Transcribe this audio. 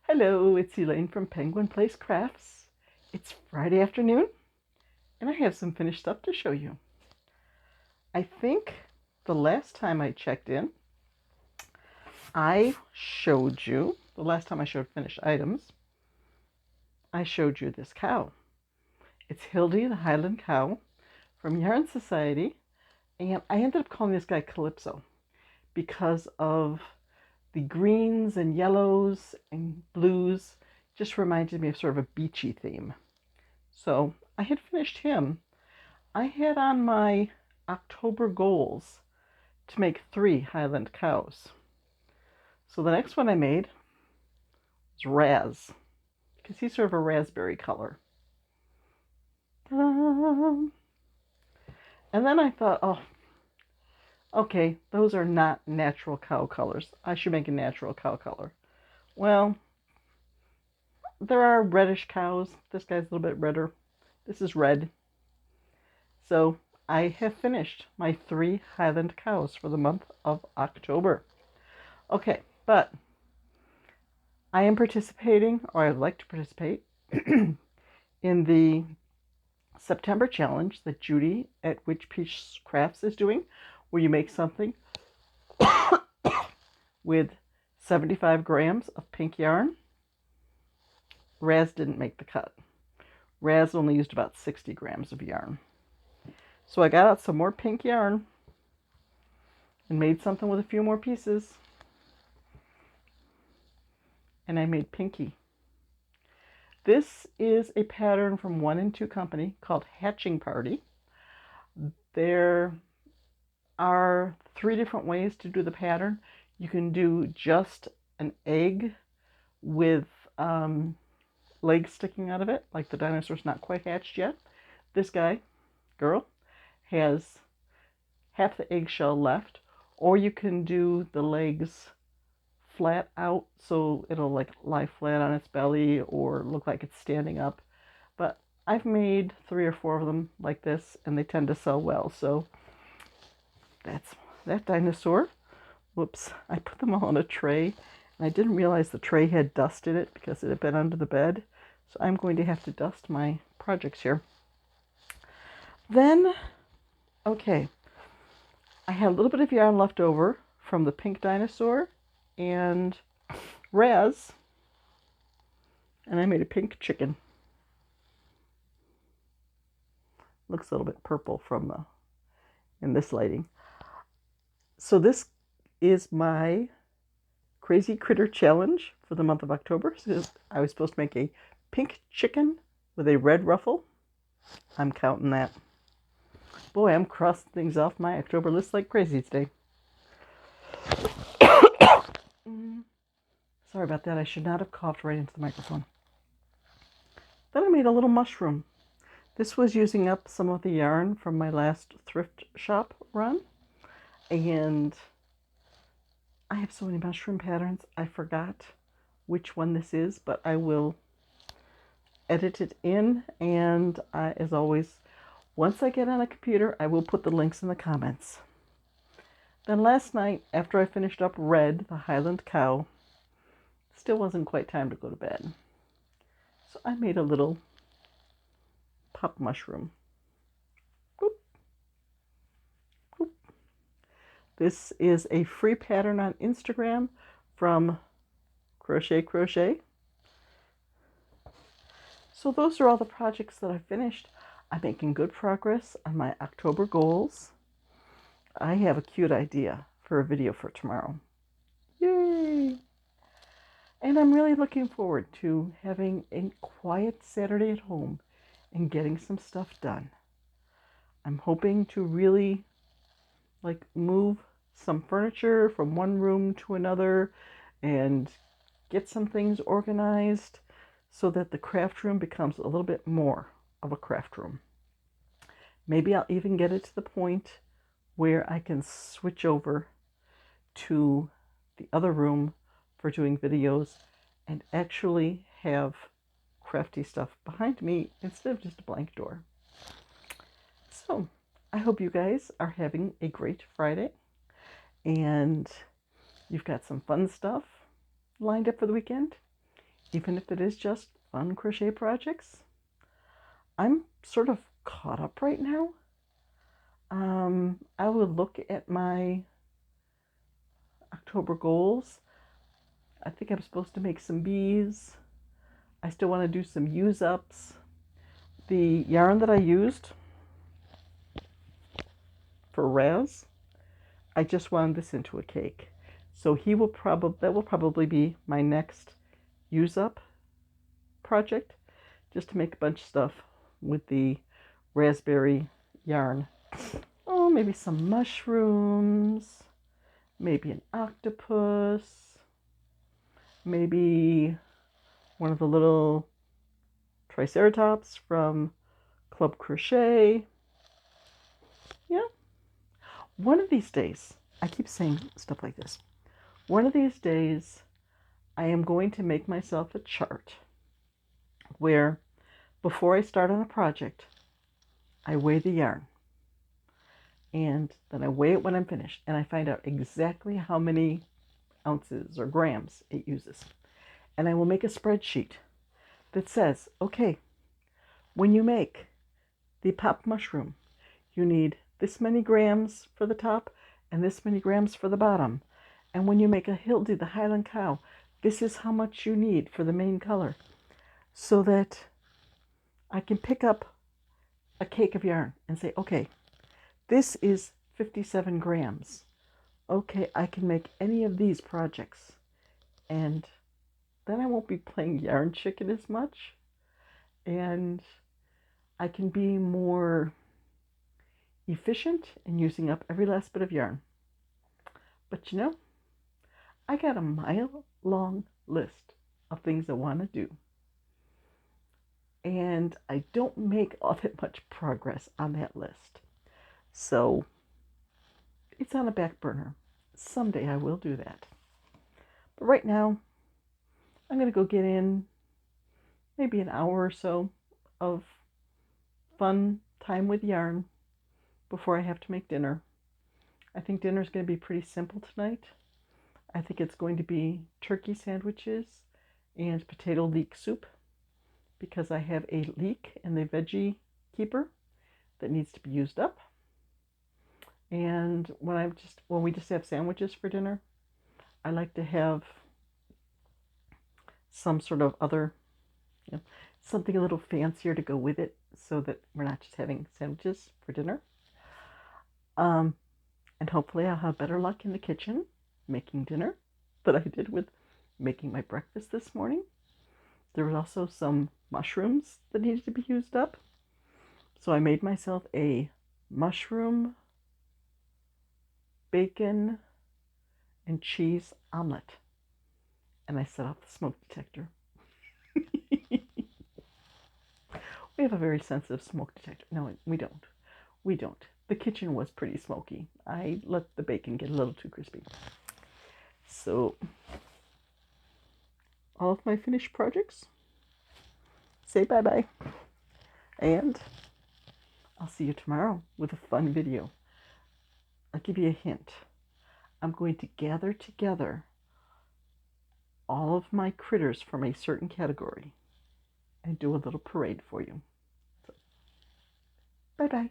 Hello, it's Elaine from Penguin Place Crafts. It's Friday afternoon, and I have some finished stuff to show you. I think the last time I checked in, the last time I showed finished items, I showed you this cow. It's Hilde the Highland Cow from Yarn Society, and I ended up calling this guy Calypso because of the greens and yellows and blues. Just reminded me of sort of a beachy theme. So I had finished him. I had on my October goals to make 3 Highland cows. So the next one I made was Raz, because he's sort of a raspberry color. Ta-da! And then I thought, oh, okay, those are not natural cow colors. I should make a natural cow color. Well, there are reddish cows. This guy's a little bit redder. This is red. So I have finished my 3 Highland cows for the month of October. Okay, but I am participating, or I'd like to participate, in the September challenge that Judy at Which Peach Crafts is doing, where you make something with 75 grams of pink yarn. Raz didn't make the cut. Raz only used about 60 grams of yarn. So I got out some more pink yarn and made something with a few more pieces. And I made Pinky. This is a pattern from 1 and 2 Company called Hatching Party. There are 3 different ways to do the pattern. You can do just an egg with legs sticking out of it, like the dinosaur's not quite hatched yet. This girl, has half the eggshell left, or you can do the legs flat out so it'll like lie flat on its belly or look like it's standing up. But I've made 3 or 4 of them like this, and they tend to sell well. So that's that dinosaur. Whoops, I put them all on a tray, and I didn't realize the tray had dust in it because it had been under the bed. So I'm going to have to dust my projects here. Then, okay, I had a little bit of yarn left over from the pink dinosaur and Raz, and I made a pink chicken. Looks a little bit purple from in this lighting. So this is my Crazy Critter Challenge for the month of October. So I was supposed to make a pink chicken with a red ruffle. I'm counting that. Boy, I'm crossing things off my October list like crazy today. Sorry about that. I should not have coughed right into the microphone. Then I made a little mushroom. This was using up some of the yarn from my last thrift shop run. And I have so many mushroom patterns, I forgot which one this is, but I will edit it in. And as always, once I get on a computer, I will put the links in the comments. Then last night, after I finished up Red, the Highland Cow, still wasn't quite time to go to bed. So I made a little pop mushroom. Boop. Boop. This is a free pattern on Instagram from Crochet. So those are all the projects that I finished. I'm making good progress on my October goals. I have a cute idea for a video for tomorrow. Yay! And I'm really looking forward to having a quiet Saturday at home and getting some stuff done. I'm hoping to really move some furniture from one room to another and get some things organized so that the craft room becomes a little bit more of a craft room. Maybe I'll even get it to the point where I can switch over to the other room for doing videos and actually have crafty stuff behind me instead of just a blank door. So I hope you guys are having a great Friday and you've got some fun stuff lined up for the weekend. even if it is just fun crochet projects. I'm sort of caught up right now. I will look at my October goals. I think I'm supposed to make some bees. I still want to do some use-ups. The yarn that I used for Raz, I just wound this into a cake. So that will probably be my next use-up project, just to make a bunch of stuff with the raspberry yarn. Oh, maybe some mushrooms, maybe an octopus, maybe one of the little triceratops from Club Crochet. Yeah. One of these days, I keep saying stuff like this. One of these days, I am going to make myself a chart where before I start on a project, I weigh the yarn. And then I weigh it when I'm finished. And I find out exactly how many ounces or grams it uses. And I will make a spreadsheet that says, okay, when you make the pop mushroom, you need this many grams for the top and this many grams for the bottom. And when you make a Hilde the Highland Cow, this is how much you need for the main color. So that I can pick up a cake of yarn and say, okay, this is 57 grams. Okay, I can make any of these projects. And then I won't be playing yarn chicken as much. And I can be more efficient in using up every last bit of yarn. But you know, I got a mile-long list of things I want to do. And I don't make all that much progress on that list. So it's on a back burner. Someday I will do that. But right now, I'm going to go get in maybe an hour or so of fun time with yarn before I have to make dinner. I think dinner's going to be pretty simple tonight. I think it's going to be turkey sandwiches and potato leek soup because I have a leek in the veggie keeper that needs to be used up. And when we just have sandwiches for dinner, I like to have some sort of other, something a little fancier to go with it so that we're not just having sandwiches for dinner. And hopefully I'll have better luck in the kitchen making dinner than I did with making my breakfast this morning. There was also some mushrooms that needed to be used up. So I made myself a mushroom, bacon, and cheese omelet. And I set off the smoke detector. We have a very sensitive smoke detector. No, we don't. We don't. The kitchen was pretty smoky. I let the bacon get a little too crispy. So, all of my finished projects, say bye-bye. And I'll see you tomorrow with a fun video. I'll give you a hint. I'm going to gather together all of my critters from a certain category and do a little parade for you. So, bye-bye.